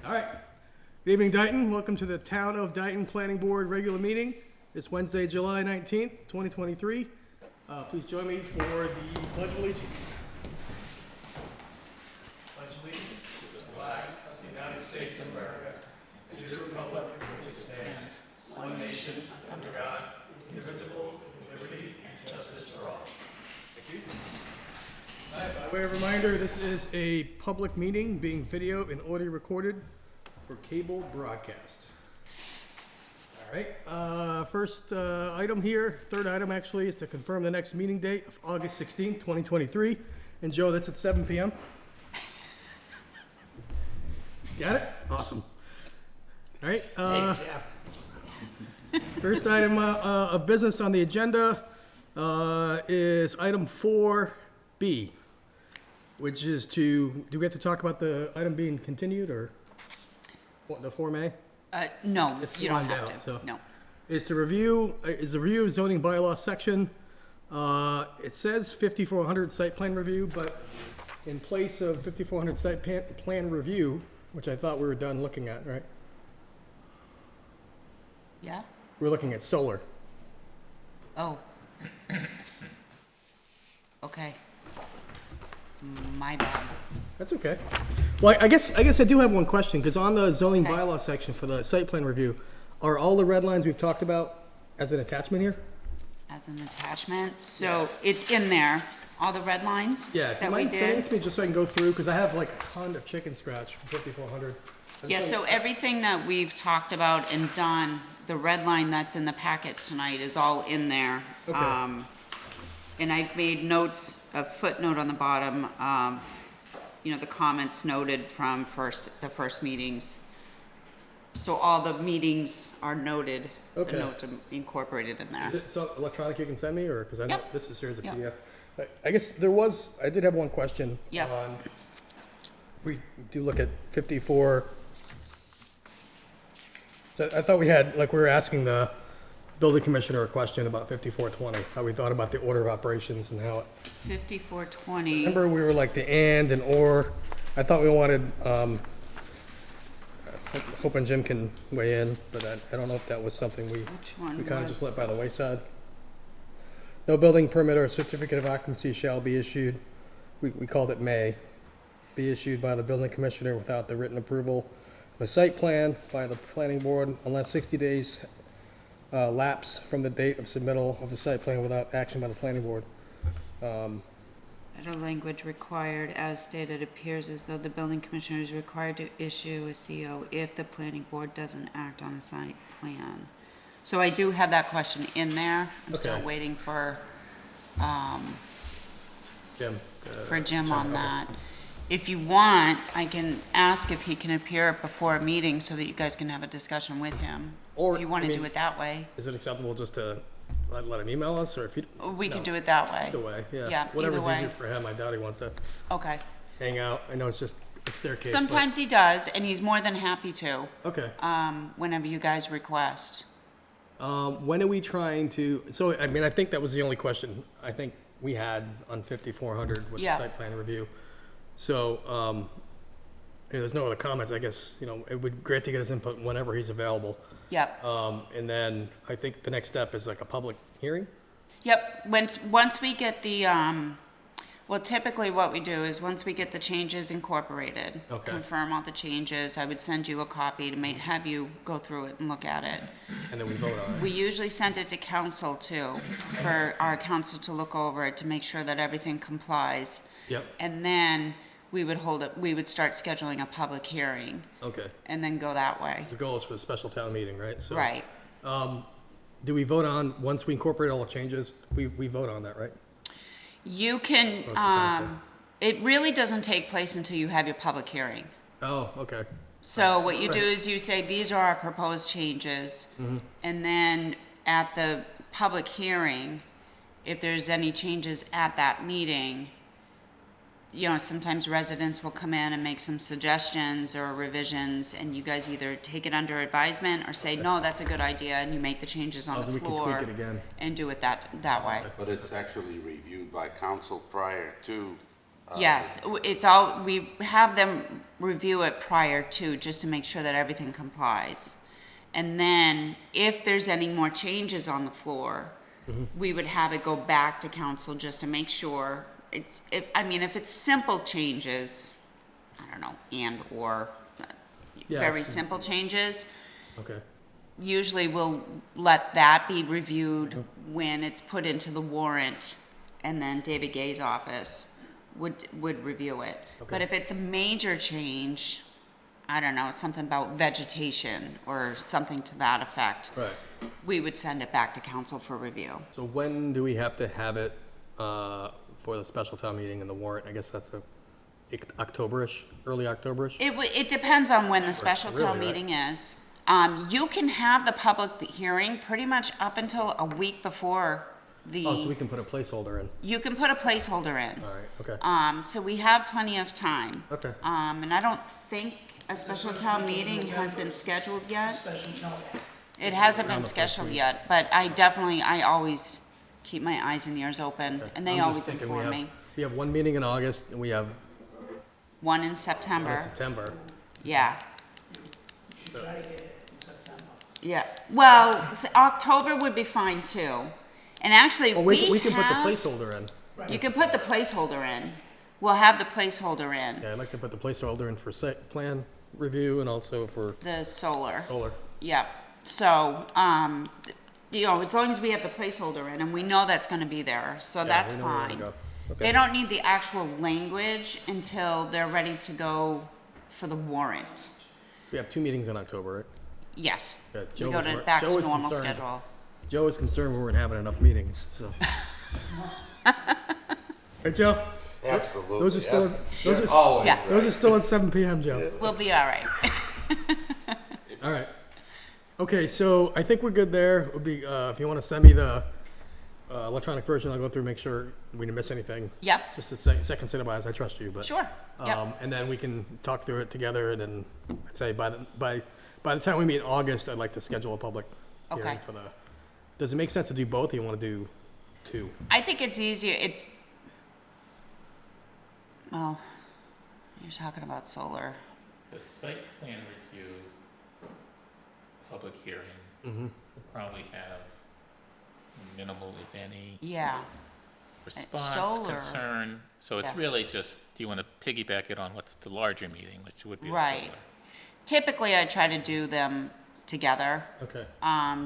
All right. Good evening, Dayton. Welcome to the Town of Dayton Planning Board regular meeting. It's Wednesday, July 19th, 2023. Please join me for the Pledge of Allegiance. Pledge allegiance to the flag of the United States of America, and to the republic for which it stands, one nation, under God, indivisible, with liberty and justice for all. Thank you. All right, by way of reminder, this is a public meeting being video and audio recorded for cable broadcast. All right, first item here, third item actually, is to confirm the next meeting date of August 16th, 2023. And Joe, that's at 7 p.m. Got it? Awesome. All right. First item of business on the agenda is item 4B, which is do we have to talk about the item being continued or the Form A? No, It's you don't lined have out, to. so. No. Is the review of zoning bylaw section. It says 5400 site plan review, but in place of 5400 site plan review, which I thought we were done looking at, right? Yeah? We're looking at solar. Oh. Okay. My bad. That's okay. Well, I guess I do have one question, because on the zoning Okay. bylaw section for the site plan review, are all the red lines we've talked about as an attachment here? As an attachment, so it's in there, all the red lines Yeah, do you that we mind sending it did. to me just so I can go through, because I have like a ton of chicken scratch from 5400. Yeah, so everything that we've talked about and done, the red line that's in the packet tonight is all in there. Okay. And I've made notes, a footnote on the bottom, the comments noted from the first meetings. So all the meetings are noted, the Okay. notes are incorporated in there. Is it so electronic you can send me, or, because I know Yep. this is here as a Yep. PDF. I guess I did have one question. Yep. On, we do look at 54. So I thought we were asking the building commissioner a question about 5420, how we thought about the order of operations and how, 5420, remember we were like the and or, I thought we wanted, hoping Jim can weigh in, but I don't know if that was something we which one kind of just was? let by the wayside. No building permit or certificate of occupancy shall be issued, we called it may, be issued by the building commissioner without the written approval of a site plan by the planning board unless 60 days lapse from the date of submittal of the site plan without action by the planning board. Better language required, as stated, appears as though the building commissioner is required to issue a CO if the planning board doesn't act on a site plan. So I do have that question in there. I'm still Okay. waiting for Jim? Jim on that. If you want, I can ask if he can appear before a meeting so that you guys can have a discussion with him. Or, If you want I to do mean, it that way, Is it acceptable just to let him email us, or if he? we could no, do it that way. Either way, yeah. Yeah, Whatever's either way. easier for him, I doubt he wants to Okay. hang out. I know it's just a staircase. but- Sometimes he does, and he's more than happy to, Okay. whenever you guys request. When are we trying to, so, I mean, I think that was the only question I think we had on 5400 with the Yeah. site plan review. So, there's no other comments, I guess, it would be great to get his input whenever he's available. Yep. And then I think the next step is like a public hearing? Yep, once we get the, well, typically what we do is, once we get the changes incorporated, Okay. confirm all the changes, I would send you a copy to have you go through it and look at it. And then we vote on it. We usually send it to council too, for our council to look over it, to make sure that everything complies. Yep, And then we would start scheduling a public hearing, okay. and then go that way. The goal is for the special town meeting, right? So, Right. do we vote on, once we incorporate all the changes, we vote on that, right? You can, the council? it really doesn't take place until you have your public hearing. Oh, okay. So what you do Right. is you say, these are our proposed changes, Mm-hmm. and then at the public hearing, if there's any changes at that meeting, sometimes residents will come in and make some suggestions or revisions, and you guys either take it under advisement or say, no, that's a good idea, and you make the changes on Oh, the then we can floor tweak it again. and do it that way. But it's actually reviewed by council prior to Yes, it's all, we have them review it prior to, just to make sure that everything complies. And then, if there's any more changes on the floor, we would have it go back to council just to make sure. If it's simple changes, I don't know, or very Yes. simple changes, Okay. usually we'll let that be reviewed when it's put into the warrant, and then David Gay's office would review it. But Okay. if it's a major change, I don't know, it's something about vegetation or something to that effect, Right. we would send it back to council for review. So when do we have to have it for the special town meeting and the warrant? I guess that's October-ish, early October-ish? It depends on when the special town Really, right? meeting is. You can have the public hearing pretty much up until a week before Oh, so we can put a placeholder in. you can put a placeholder in. All right, okay. So we have plenty of time. Okay. And I don't think a special town meeting has been scheduled yet. Special, no, It hasn't Around been the first scheduled week. yet, but I always keep my eyes and ears open, and they I'm just always thinking inform me. We have one meeting in August and we have One in one in September, September. yeah. you should try to get it in September. Yeah, well, October would be fine too. And actually, Oh, we we can put the have, placeholder in. you can put the placeholder in. We'll have the placeholder in, Yeah, I'd like to put the placeholder in for site plan review and also for the solar. solar. Yep. So, as long as we have the placeholder in, and we know that's gonna be there, so Yeah, that's we know where to fine. go. They Okay. don't need the actual language until they're ready to go for the warrant. We have 2 meetings in October, right? Yes. Yeah, We Joe go was to wor- back Joe to was normal concerned. schedule. Joe is concerned we weren't having enough meetings, so. Right, Joe? Absolutely. Those are still, those are, Always, Yeah. those are still at 7 PM, Joe. We'll be all right. All right. Okay, so I think we're good there. It would be, if you want to send me the electronic version, I'll go through, make sure we didn't miss anything. Yep, Just a second set of eyes, I trust you, but. sure. Yep. And then we can talk through it together, and then I'd say by the time we meet in August, I'd like to schedule a public hearing Okay. for the, does it make sense to do both, or you want to do 2? I think it's easier, you're talking about solar. The site plan review, public hearing, Mm-hmm. will probably have minimal, if any, Yeah, response, solar- concern. So it's yeah. really just, do you want to piggyback it on what's the larger meeting, which would be the Right. solar? typically I try to do them together, Okay.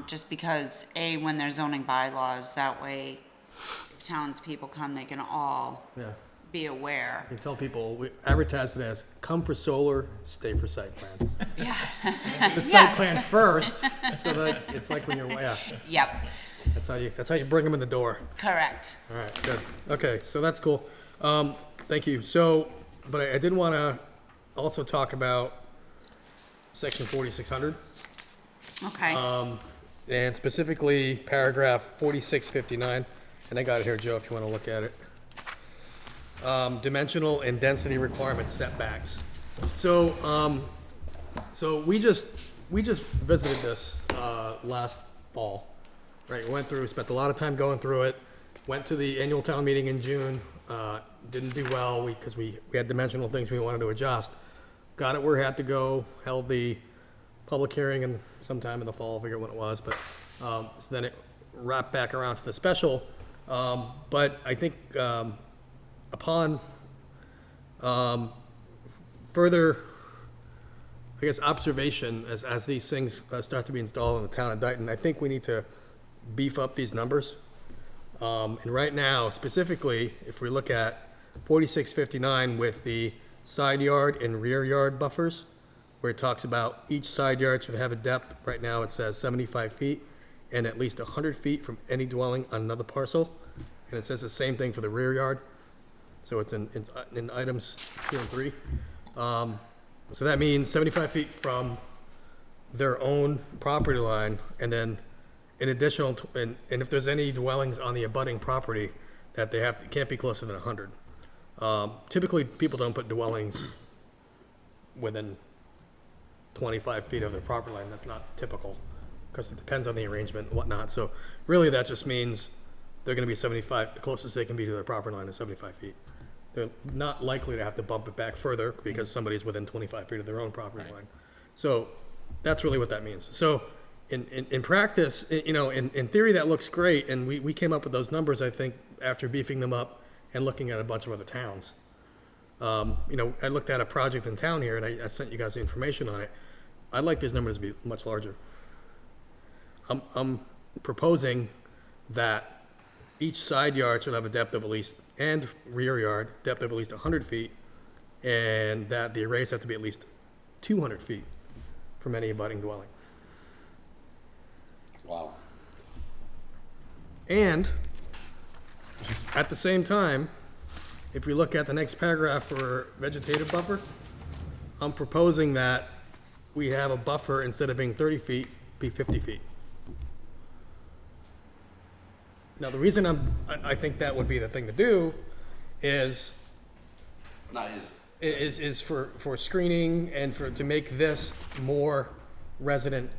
just because, when they're zoning bylaws, that way if townspeople come, they can all Yeah. be aware. We tell people, we advertise it as, come for solar, stay for site plan. Yeah, The site plan first, so that it's like when you're, yeah, yep, that's how you bring them in the door. correct. All right, good. Okay, so that's cool. Thank you. So, but I did want to also talk about section 4600, Okay, and specifically paragraph 4659, and I got it here, Joe, if you want to look at it. Dimensional and density requirements setbacks. So, so we just visited this last fall, right? We went through, spent a lot of time going through it. Went to the annual town meeting in June. Didn't do well because we had dimensional things we wanted to adjust. Got it where it had to go. Held the public hearing and sometime in the fall, I forget when it was, but so then it wrapped back around to the special. But I think upon further, I guess, observation as these things start to be installed in the town of Dayton, I think we need to beef up these numbers. And right now, specifically, if we look at 4659 with the side yard and rear yard buffers, where it talks about each side yard should have a depth, right now it says 75 feet, and at least 100 feet from any dwelling on another parcel. And it says the same thing for the rear yard. So it's in items 2 and 3. So that means 75 feet from their own property line, and then in additional, and if there's any dwellings on the abutting property, that they can't be closer than 100. Typically, people don't put dwellings within 25 feet of their property line. That's not typical, because it depends on the arrangement and whatnot. So really, that just means they're gonna be 75, the closest they can be to their property line is 75 feet. They're not likely to have to bump it back further because somebody's within 25 feet of their own property line. So that's really what that means. So in practice, you know, in theory, that looks great. And we came up with those numbers, I think, after beefing them up and looking at a bunch of other towns. You know, I looked at a project in town here, and I sent you guys the information on it. I'd like these numbers to be much larger. I'm proposing that each side yard should have a depth of at least, and rear yard, depth of at least 100 feet, and that the arrays have to be at least 200 feet from any abutting dwelling. Wow. And at the same time, if we look at the next paragraph for vegetative buffer, I'm proposing that we have a buffer, instead of being 30 feet, be 50 feet. Now, the reason I think that would be the thing to do is Not easy. is for screening and to make this more resident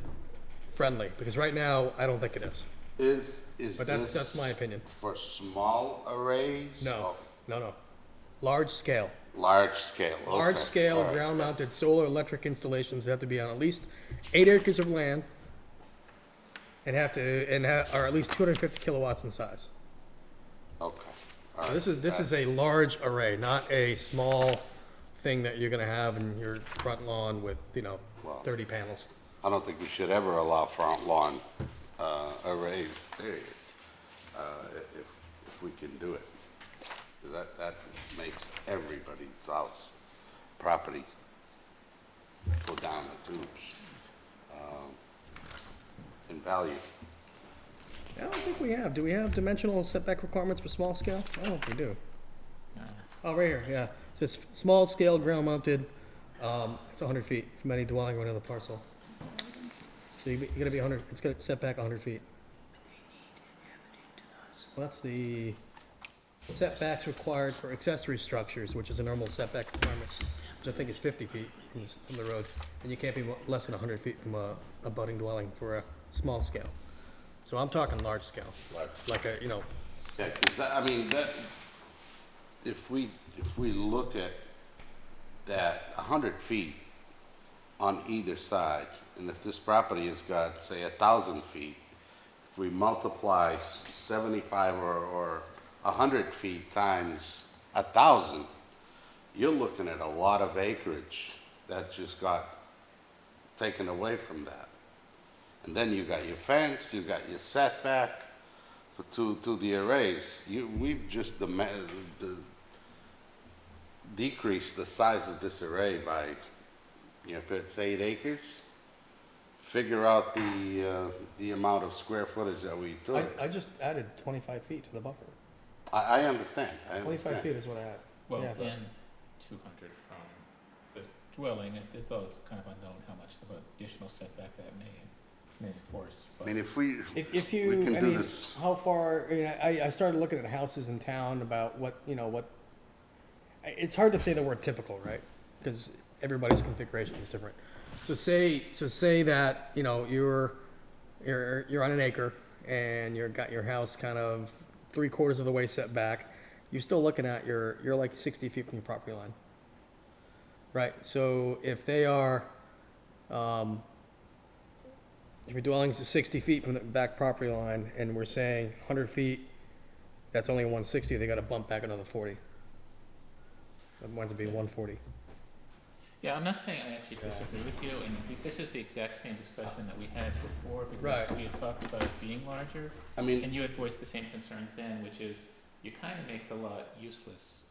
friendly, because right now, I don't think it is. Is But this that's my opinion. for small arrays? No, or no. Large scale. Large scale, okay. Large scale, All right. ground mounted solar electric installations have to be on at least 8 acres of land and are at least 250 kilowatts in size. Okay, all So right. this is a large array, not a small thing that you're gonna have in your front lawn with, you know, Wow. 30 panels. I don't think we should ever allow front lawn, arrays, period, if we can do it. That makes everybody's house, property go down the tubes, in value. I don't think we have. Do we have dimensional setback requirements for small scale? I don't think we do. Oh, right here, yeah. Just small scale, ground mounted, it's 100 feet from any dwelling or another parcel. So you gotta be 100, it's got set back 100 feet. Well, that's the setbacks required for accessory structures, which is a normal setback requirements, which I think is 50 feet from the road. And you can't be less than 100 feet from a abutting dwelling for a small scale. So I'm talking large scale, like a, you know, Yeah, 'cause that, I mean, that, if we look at that 100 feet on either side, and if this property has got, say, 1,000 feet, if we multiply 75 or 100 feet times 1,000, you're looking at a lot of acreage that just got taken away from that. And then you got your fence, you got your setback to the arrays. We've just decreased the size of this array by, you know, if it's 8 acres, figure out the amount of square footage that we took. I just added 25 feet to the buffer. I understand, 25 feet is what I had. Well, Yeah, but- and 200 from the dwelling, although it's kind of unknown how much of additional setback that may force. I But mean, if we You, can I do mean, this, how far, I started looking at houses in town about what, it's hard to say the word typical, right? Because everybody's configuration is different. So say that, you're on an acre and got your house kind of 3/4 of the way set back. You're still looking at, you're like 60 feet from your property line. Right, so if they are, if your dwelling's 60 feet from the back property line, and we're saying 100 feet, that's only 160, they gotta bump back another 40. That winds up being 140. yeah, I'm not saying I actually disagree with you, and this is the exact same discussion that we had before, Right. because we had talked about it being larger, I mean, and you had voiced the same concerns then, which is you kind of make the lot useless.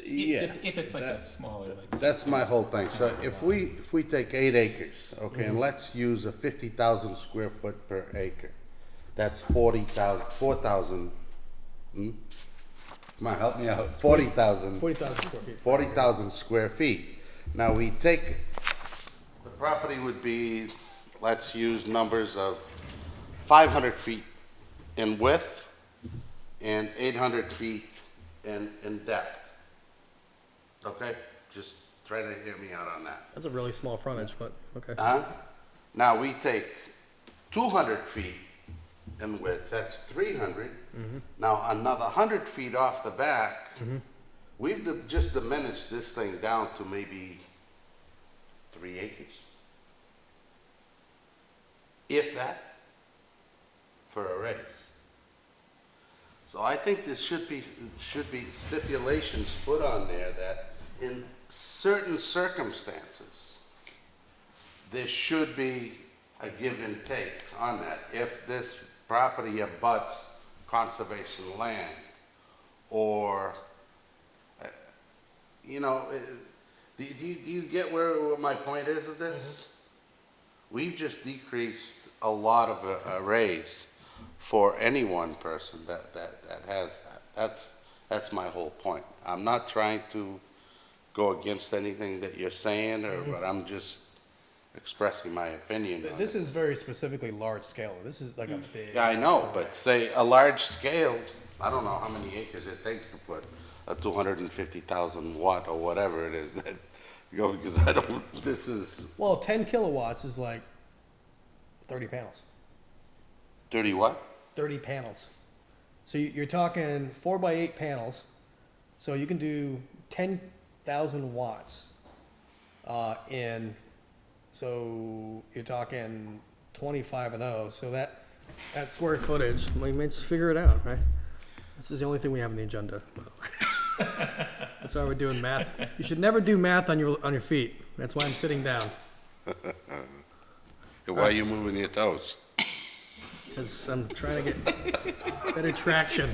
yeah. If it's like a that- smaller, like. That's my whole thing. So if we take 8 acres, okay, and let's use a 50,000 square foot per acre, that's 4,000, Come on, help me out, 40,000. 40,000 square feet. 40,000 square feet. Now, we take, the property would be, let's use numbers of 500 feet in width and 800 feet in depth. Okay? Just try to hear me out on that. That's a really small frontage, but, okay. Now, we take 200 feet in width, that's 300. Now, another 100 feet off the back We've just diminished this thing down to maybe 3 acres. If that, for a raise. So I think there should be stipulations put on there that in certain circumstances, there should be a give and take on that. If this property abuts conservation land, or, you know, do you get what my point is of this? We've just decreased a lot of a raise for any one person that has that. That's my whole point. I'm not trying to go against anything that you're saying, but I'm just expressing my opinion on This it. is very specifically large scale. This is like a big. Yeah, I know, but say a large scale, I don't know how many acres it takes to put a 250,000 watt or whatever it is that, you know, because I don't, this is Well, 10 kilowatts is like 30 panels. 30 what? 30 panels. So you're talking 4x8 panels. So you can do 10,000 watts so you're talking 25 of those. So that square footage, let's figure it out, right? This is the only thing we have on the agenda. That's why we're doing math. You should never do math on your feet. That's why I'm sitting down. Why are you moving your toes? Because I'm trying to get better traction.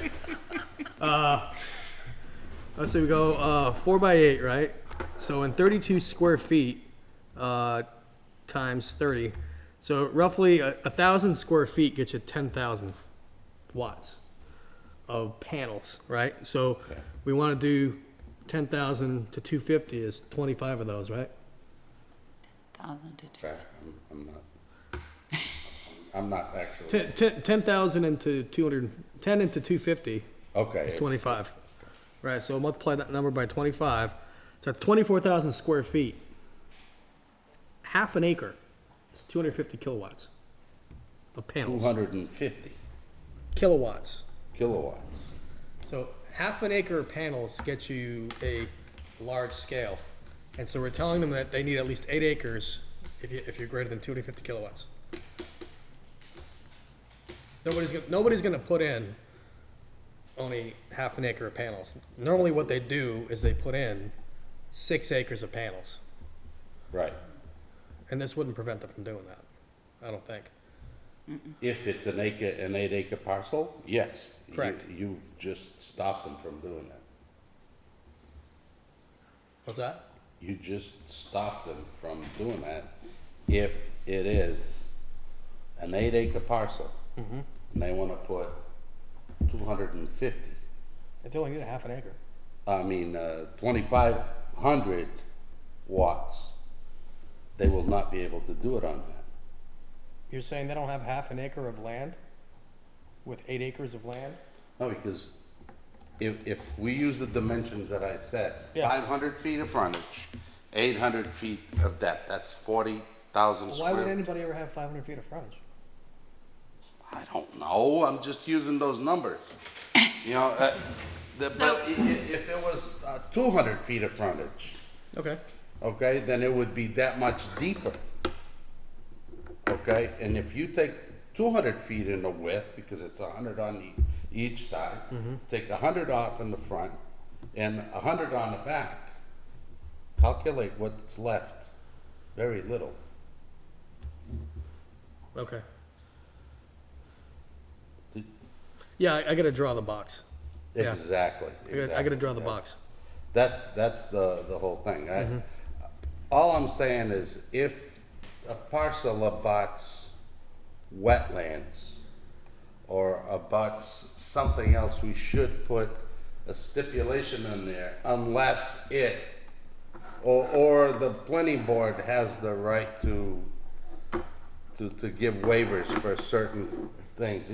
Let's say we go 4x8, right? So in 32 square feet times 30, so roughly 1,000 square feet gets you 10,000 watts of panels, right? So we want to do 10,000 to 250 is 25 of those, right? 1,000 to 2. I'm not actually. 10,000 into 200, 10 into 250 Okay. is 25. Right, so multiply that number by 25. So that's 24,000 square feet. Half an acre is 250 kilowatts of panels. 250 Kilowatts. kilowatts. So half an acre of panels gets you a large scale. And so we're telling them that they need at least 8 acres if you're greater than 250 kilowatts. Nobody's gonna put in only half an acre of panels. Normally what they do is they put in 6 acres of panels. Right. And this wouldn't prevent them from doing that, I don't think. If it's an 8-acre parcel, yes. Correct. You just stop them from doing that. What's that? You just stop them from doing that if it is an 8-acre parcel. And they wanna put 250, They only need a half an acre. 2,500 watts. They will not be able to do it on that. You're saying they don't have half an acre of land with 8 acres of land? No, because if we use the dimensions that I said, Yeah. 500 feet of frontage, 800 feet of depth, that's 40,000 Why would square. anybody ever have 500 feet of frontage? I don't know, I'm just using those numbers. You know, So- but if it was 200 feet of frontage, Okay. okay, then it would be that much deeper. Okay, and if you take 200 feet in the width, because it's 100 on each side, take 100 off in the front and 100 on the back, calculate what's left. Very little. Okay. Yeah, I gotta draw the box. Yeah. Exactly. I gotta draw the box. That's the whole thing. All I'm saying is if a parcel abuts wetlands or abuts something else, we should put a stipulation in there unless or the planning board has the right to give waivers for certain things.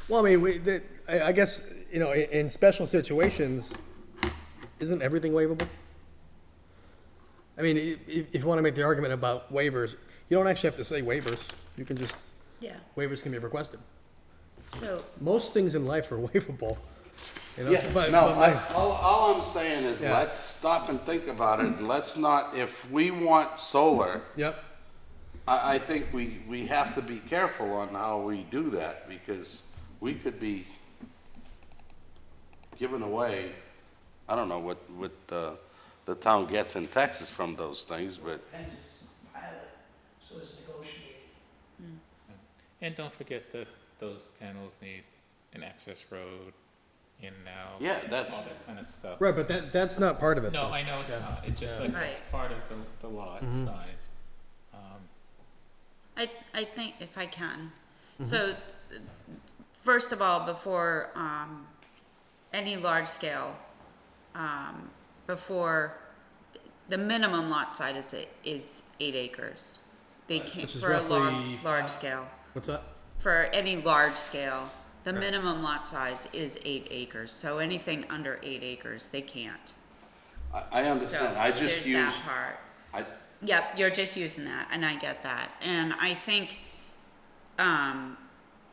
Well, I mean, I guess, you know, in special situations, isn't everything waivable? I mean, if you want to make the argument about waivers, you don't actually have to say waivers. You can just, Yeah, waivers can be requested. so, Most things in life are waivable. You know, Yeah, so- but- no, but my- all I'm saying is Yeah. let's stop and think about it. Let's not, if we want solar, Yep, I think we have to be careful on how we do that because we could be giving away, I don't know what the town gets in Texas from those things, but Depends, pilot, so it's negotiated. And don't forget that those panels need an access road in and out. yeah, All that's, that kind of stuff. right, but that's not part of it. No, though. I know it's Yeah. not, it's just Yeah. like, Right. it's part of the lot size. I think if I can. So, first of all, before, any large scale, before, the minimum lot size is 8 acres. They can't, Which is for a roughly large scale, What's that? for any large scale, the minimum lot size is 8 acres. So anything under 8 acres, they can't. I So, understand. I just there's use, that part. I, Yep, you're just using that, and I get that. And I think,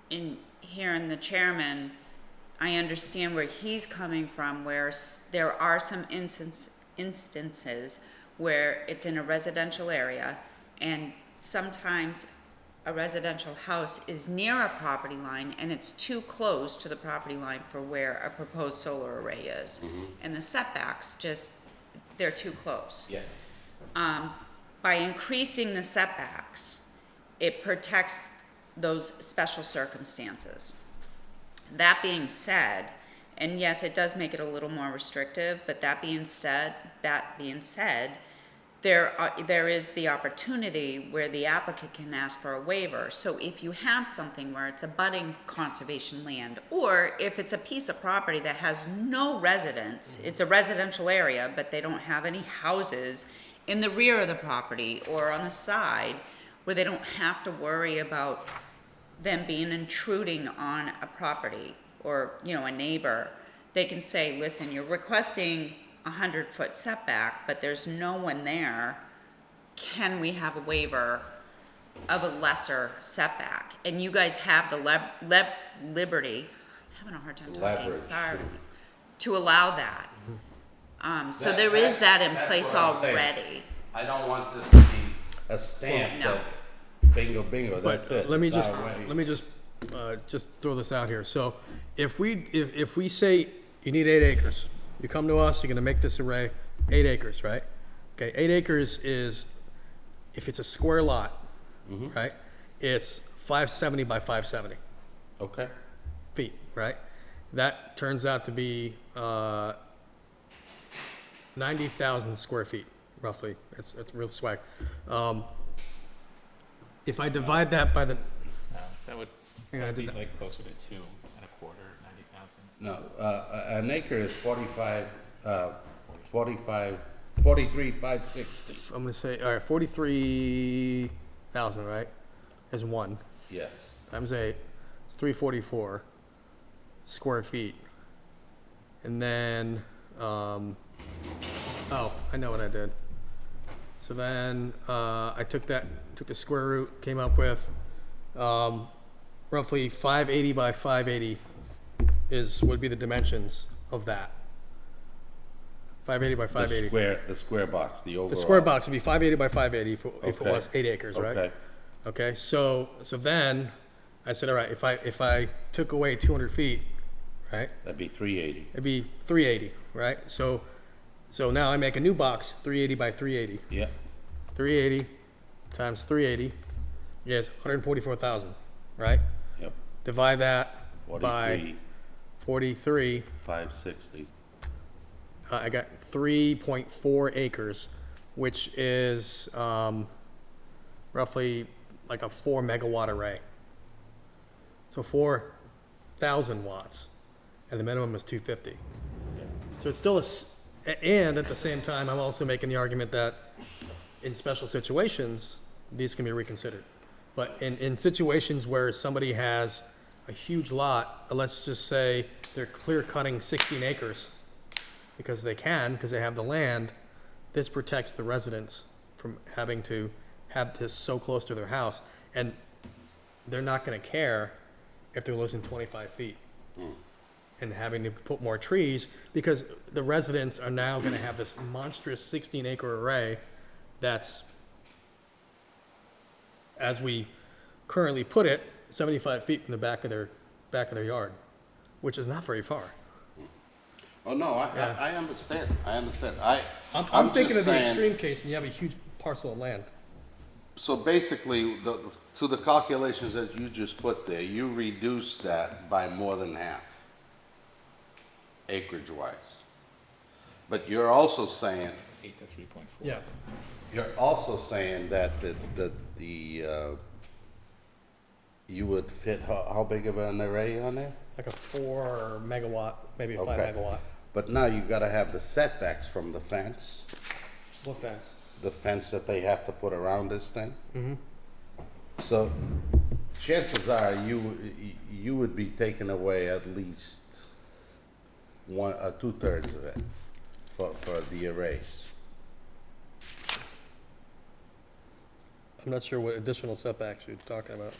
in hearing the chairman, I understand where he's coming from, where there are some instances where it's in a residential area, and sometimes a residential house is near a property line, and it's too close to the property line for where a proposed solar array is. And the setbacks just, they're too close. yes. By increasing the setbacks, it protects those special circumstances. That being said, and yes, it does make it a little more restrictive, but that being said, there is the opportunity where the applicant can ask for a waiver. So if you have something where it's abutting conservation land, or if it's a piece of property that has no residents, it's a residential area, but they don't have any houses in the rear of the property or on the side, where they don't have to worry about them being intruding on a property or, you know, a neighbor, they can say, listen, you're requesting a 100-foot setback, but there's no one there. Can we have a waiver of a lesser setback? And you guys have the liberty, I'm having a hard time talking, Leverage. sorry, to allow that. So That- there is that in that's place what I'm saying. already. I don't want this to be a stamp No. that bingo, bingo, But that's it. let me It's just, our way. let me just throw this out here. So if we say you need 8 acres, you come to us, you're gonna make this array, 8 acres, right? Okay, 8 acres is, if it's a square lot, right? It's 570 by 570 Okay, feet, right? That turns out to be 90,000 square feet, roughly. It's real swag. If I divide that by the, That would Hang on, I that'd be did that. like closer to 2 and a quarter, 90,000. no, an acre is 43,560. I'm gonna say, all right, 43,000, right? Is one, Yes. times 8, it's 344 square feet. And then, oh, I know what I did. So then, I took the square root, came up with, roughly 580 by 580 would be the dimensions of that. 580 by 580. The square box, the overall. The square box would be 580 by 580 if it Okay. was 8 acres, right? Okay, Okay, so then I said, all right, if I took away 200 feet, right, that'd be 380. it'd be 380, right? So now I make a new box, 380 by 380. Yep, 380 times 380 is 144,000, right? yep. Divide that by 43, 43, 560. I got 3.4 acres, which is roughly like a 4 megawatt array. So 4,000 watts, and the minimum is 250. So it's still and at the same time, I'm also making the argument that in special situations, these can be reconsidered. But in situations where somebody has a huge lot, let's just say they're clear cutting 16 acres, because they have the land, this protects the residents from having to have this so close to their house. And they're not gonna care if they're losing 25 feet. and having to put more trees, because the residents are now gonna have this monstrous 16-acre array that's, as we currently put it, 75 feet from the back of their yard, which is not very far. Oh, no, Yeah. I understand, I'm I'm just thinking of the saying- extreme case when you have a huge parcel of land. So basically, to the calculations that you just put there, you reduce that by more than half, acreage-wise. But you're also saying, 8 to 3.4. Yeah. you're also saying that you would fit how big of an array on there? Like a 4 megawatt, maybe a 5 Okay. megawatt. But now you gotta have the setbacks from the fence, What fence? the fence that they have to put around this thing. Mm-hmm. So chances are you would be taking away at least 2/3 of it for the arrays. I'm not sure what additional setbacks you're talking about.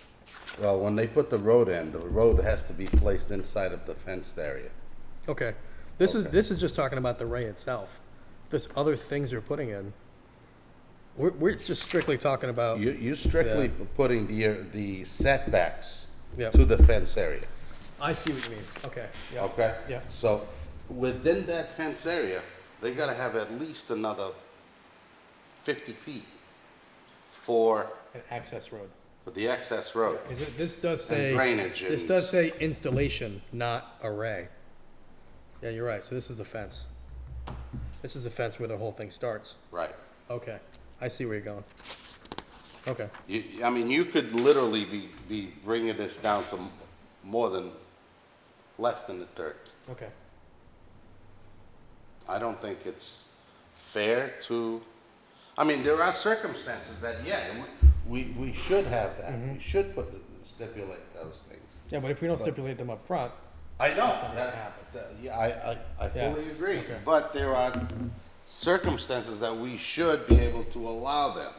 Well, when they put the road in, the road has to be placed inside of the fenced area. Okay. This Okay. is just talking about the array itself. There's other things you're putting in. We're just strictly talking about, You strictly putting the setbacks Yeah. to the fence area, I see what you mean. Okay. Yeah. okay? Yeah. So within that fence area, they gotta have at least another 50 feet for An access road. the access road. Is it, this does And say. drainage This and- does say installation, not array. Yeah, you're right. So this is the fence. This is the fence where the whole thing starts. Right. Okay. I see where you're going. Okay. I mean, you could literally be bringing this down to less than a third. Okay. I don't think it's fair to, I mean, there are circumstances that, yeah, we should have that. Mm-hmm. We should stipulate those things. Yeah, but if we don't stipulate them up front, I know, not gonna that, happen. yeah, I Yeah, fully agree. okay. But there are circumstances that we should be able to allow them.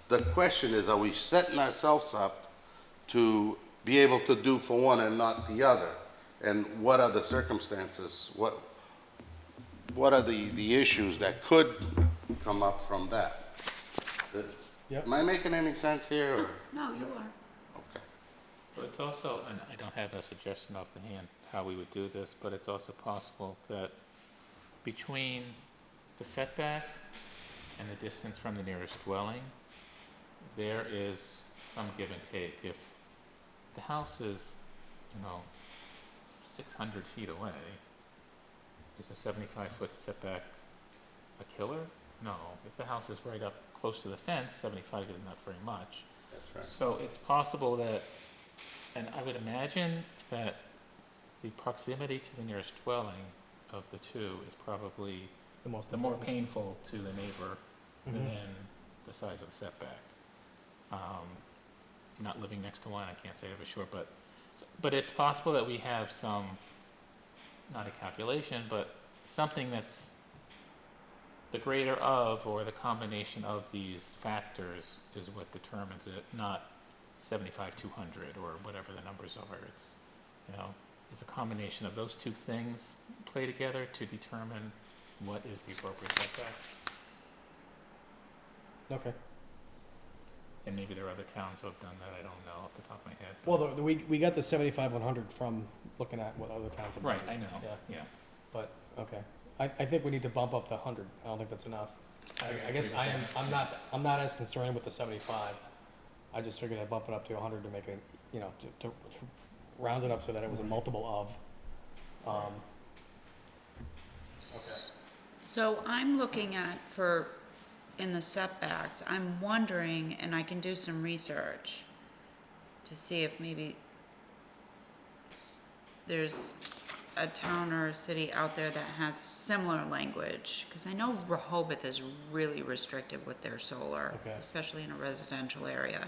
The question is, are we setting ourselves up to be able to do for one and not the other? And what are the circumstances? What are the issues that could come up from that? Yep. Am I making any sense here, or? No, you are. Okay. But it's also, and I don't have a suggestion off the hand how we would do this, but it's also possible that between the setback and the distance from the nearest dwelling, there is some give and take. If the house is, 600 feet away, is a 75-foot setback a killer? No. If the house is right up close to the fence, 75 is not very much. That's right. So it's possible that, and I would imagine that the proximity to the nearest dwelling of the two is probably the most the more important. painful to the neighbor Mhm. than the size of the setback. Not living next to one, I can't say for sure, but it's possible that we have some, not a calculation, but something that's the greater of, or the combination of these factors is what determines it, not 75, 200, or whatever the numbers are. It's, it's a combination of those two things play together to determine what is the appropriate setback. Okay. And maybe there are other towns who have done that, I don't know off the top of my head. Well, we got the 75-100 from looking at what other towns have done. Right, I know, Yeah. yeah. But, okay. I think we need to bump up the 100. I don't think that's enough. I guess I'm not as concerned with the 75. I just figured I'd bump it up to 100 to make it, to round it up so that it was a multiple of. So I'm looking at in the setbacks, I'm wondering, and I can do some research to see if maybe there's a town or a city out there that has similar language, because I know Rehoboth is really restrictive with their solar, Okay. especially in a residential area.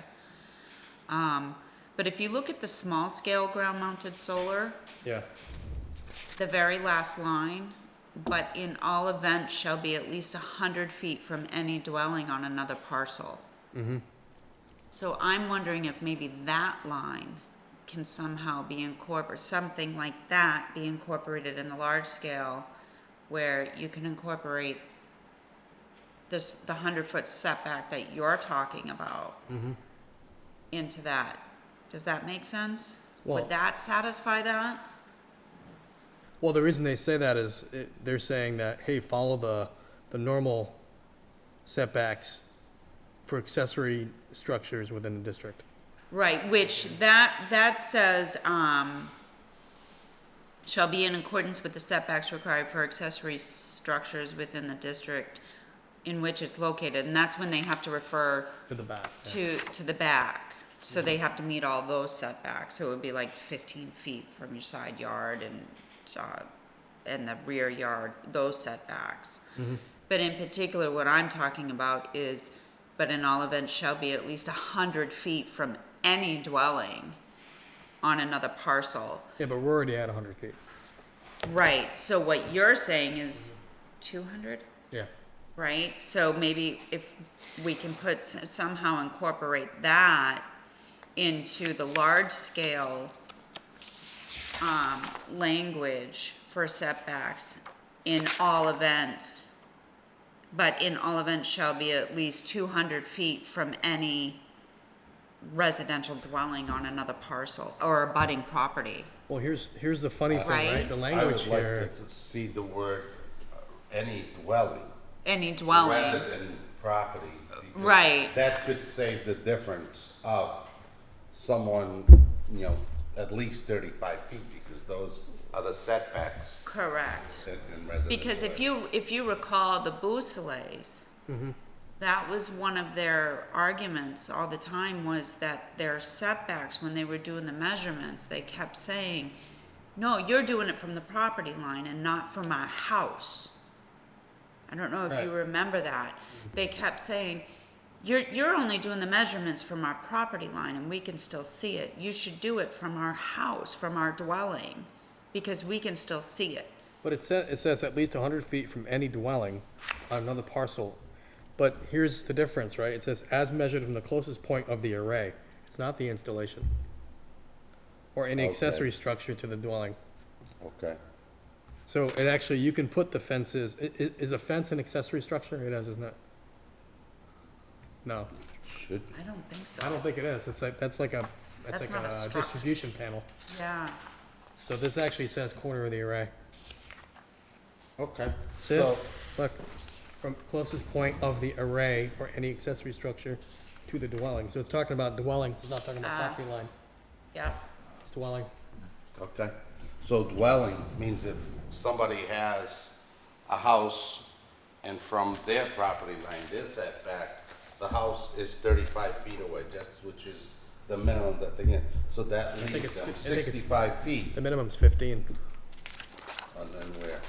But if you look at the small scale ground mounted solar, Yeah. the very last line, but in all events shall be at least 100 feet from any dwelling on another parcel. Mm-hmm. So I'm wondering if maybe that line can somehow be incorporated, something like that be incorporated in the large scale, where you can incorporate this, the 100-foot setback that you're talking about into that. Does that make sense? Well- Would that satisfy that? Well, the reason they say that is they're saying that, hey, follow the normal setbacks for accessory structures within the district. Right, which that says, shall be in accordance with the setbacks required for accessory structures within the district in which it's located, and that's when they have to refer To the back. yeah. to the back. So they have to meet all those setbacks, so it would be like 15 feet from your side yard and the rear yard, those setbacks. But in particular, what I'm talking about is, but in all events shall be at least 100 feet from any dwelling on another parcel. Yeah, but we're already at 100 feet. Right, so what you're saying is 200? Yeah. Right? So maybe if we can somehow incorporate that into the large scale language for setbacks in all events, but in all events shall be at least 200 feet from any residential dwelling on another parcel or abutting property. Well, here's the funny thing, Right. right? The I language would like here. to see the word any dwelling. Any dwelling. Rather than property. because Right. That could save the difference of someone, at least 35 feet, because those are the setbacks Correct. in residential. Because if you recall the Bousselets, that was one of their arguments all the time, was that their setbacks, when they were doing the measurements, they kept saying, no, you're doing it from the property line and not from our house. I don't know if you Right. remember that. They kept saying, you're only doing the measurements from our property line and we can still see it. You should do it from our house, from our dwelling, because we can still see it. But it says at least 100 feet from any dwelling on another parcel. But here's the difference, right? It says as measured from the closest point of the array. It's not the installation. Or any Okay. accessory structure to the dwelling. Okay. So it actually, you can put the fences, is a fence an accessory structure? It is, isn't it? No, Should, I don't think so. I don't think it is. That's like a That's not a structure. distribution panel. Yeah. So this actually says corner of the array. okay. See it? So, Look, from closest point of the array or any accessory structure to the dwelling. So it's talking about dwelling, it's not talking about Ah. property line, Yeah. it's dwelling. okay. So dwelling means if somebody has a house and from their property line, their setback, the house is 35 feet away, which is the minimum that they get. So that think leaves it's them fif- I think it's- 65 feet, The minimum's 15, and then where?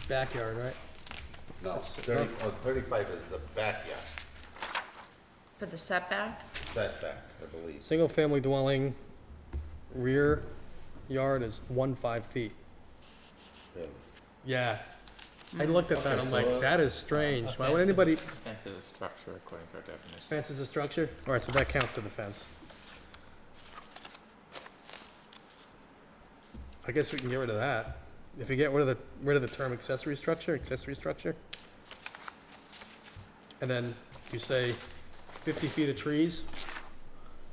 backyard, right? No, That's- 35 is the backyard For the setback? setback, I believe. Single-family dwelling, rear yard is 15 feet. Really. Yeah. I looked at that, Okay, I'm so, like, that is strange. Why would A anybody, fence is a structure according to our definition. fence is a structure? All right, so that counts to the fence. I guess we can get rid of that. If you get rid of the term accessory structure, and then you say 50 feet of trees,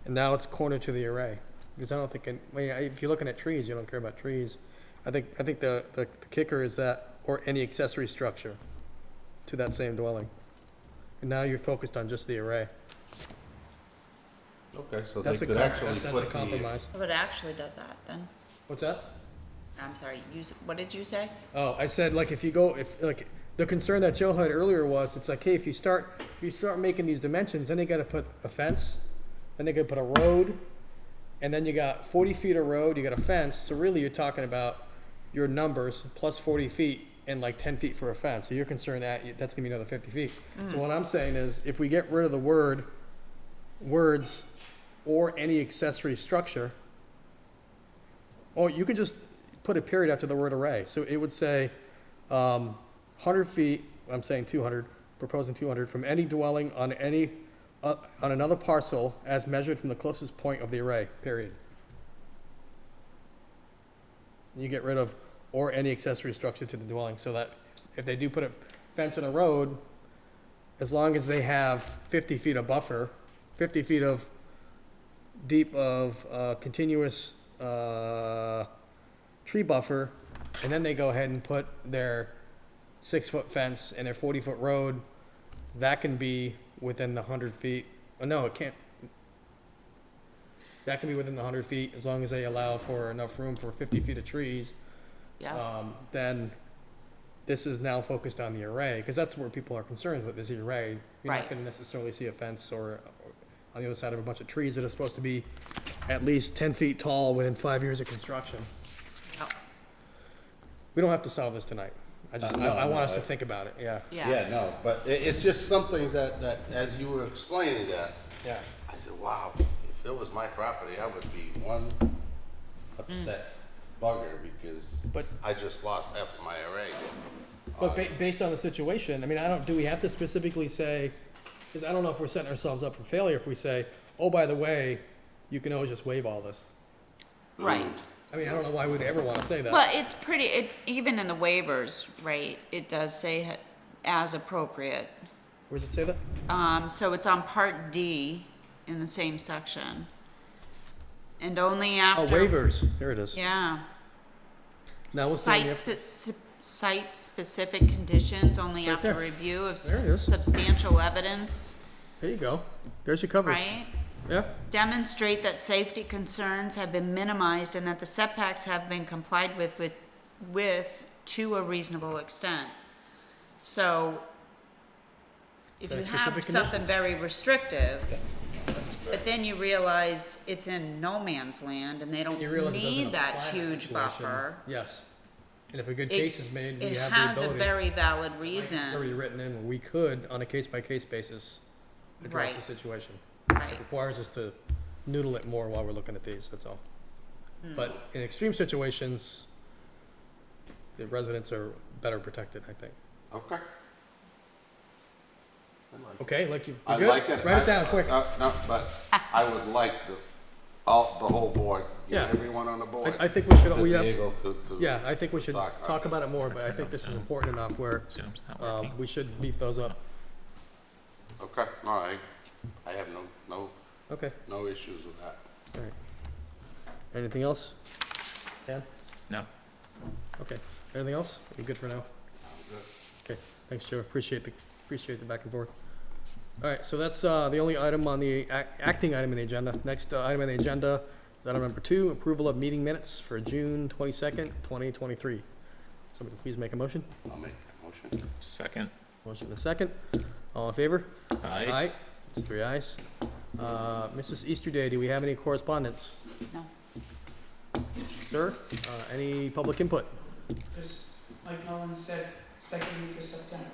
and now it's corner to the array. Because I don't think, if you're looking at trees, you don't care about trees. I think the kicker is that, or any accessory structure to that same dwelling. And now you're focused on just the array. Okay, so they That's a could actually that's a put the, compromise. Oh, it actually does that then. What's that? I'm sorry, what did you say? Oh, I said, like, like, the concern that Joe had earlier was, it's like, hey, if you start making these dimensions, then they gotta put a fence, then they gotta put a road, and then you got 40 feet of road, you got a fence, so really you're talking about your numbers plus 40 feet and like 10 feet for a fence, so you're concerned that that's gonna be another 50 feet. So what I'm saying is, if we get rid of the words, or any accessory structure, or you could just put a period after the word array. So it would say, 100 feet, I'm saying 200, proposing 200, from any dwelling on on another parcel as measured from the closest point of the array, period. You get rid of or any accessory structure to the dwelling, so that if they do put a fence in a road, as long as they have 50 feet of buffer, 50 feet of deep of continuous tree buffer, and then they go ahead and put their 6-foot fence and their 40-foot road, that can be within the 100 feet. Oh, no, it can't. That can be within the 100 feet as long as they allow for enough room for 50 feet of trees. Yeah, Then this is now focused on the array, because that's where people are concerned with, is the array. You're not Right. gonna necessarily see a fence or on the other side of a bunch of trees that are supposed to be at least 10 feet tall within 5 years of construction. Yep. We don't have to solve this tonight. I No, want no, us to I- think about it, yeah. Yeah, no, but it's just something that, as you were explaining that, Yeah. I said, wow, if it was my property, I would be one upset bugger because But- I just lost half of my array. But based on the situation, I mean, do we have to specifically say, because I don't know if we're setting ourselves up for failure if we say, oh, by the way, you can always just waive all this. right. I mean, I don't know why we'd ever want to say that. Well, it's pretty, even in the waivers, right, it does say as appropriate. Where does it say that? So it's on Part D in the same section. And only Oh, after. waivers, there it is. Yeah. Now, what's the name of- Site-specific conditions only Right after there. review of There it is. substantial evidence, There you go. There's your coverage. right? Yeah, Demonstrate that safety concerns have been minimized and that the setbacks have been complied with to a reasonable extent. So, if you have Site-specific something conditions. very restrictive, but then you realize it's in no man's land and they don't you realize it doesn't need that apply in this huge situation. buffer. Yes. And if a good It- case is made, we It have the has a ability. very valid It's reason, already written in, where we could, on a case-by-case basis, address the Right. situation. right? It requires us to noodle it more while we're looking at these, that's all. Hmm. But in extreme situations, the residents are better protected, I think. Okay. I like it. Okay, like you, I you good? like it. Write it I- down quick. No, but I would like the whole board, Yeah. everyone on the board. I think we should, to we be have, able to. yeah, I think we should talk about talk about this. it more, but I think this is important enough where, Zoom's not working. we should beef those up. Okay, all right. I have Okay, no issues with that. all right. Anything else? Dan? No. Okay, anything else? You good for now? I'm good. Okay, thanks, Joe, appreciate the back and forth. All right, so that's, the only item on the, acting item in the agenda. Next item on the agenda, is item number 2, approval of meeting minutes for June 22nd, 2023. Somebody please make a motion. I'll make that motion. Second. Motion and a second. All in favor? Aye. It's 3 ayes. Mrs. Easterday, do we have any correspondence? No. Sir, any public input? Just like Nolan said, second week of September.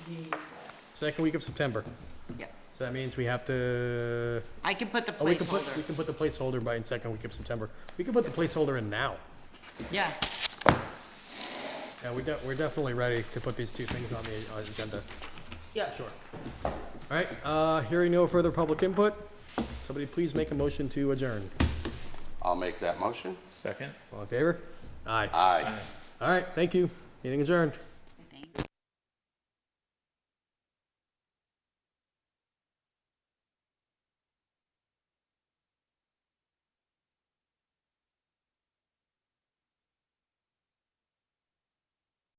He needs that. Second week of September. Yep. So that means we have to, I can put the oh, we can put placeholder. the placeholder by in second week of September. We can put the placeholder in now. Yeah, Yeah, we're definitely ready to put these two things on the agenda. yeah. Sure. All right, hearing no further public input, somebody please make a motion to adjourn. I'll make that motion. Second. All in favor? Aye. Aye. All right, thank you. Meeting adjourned.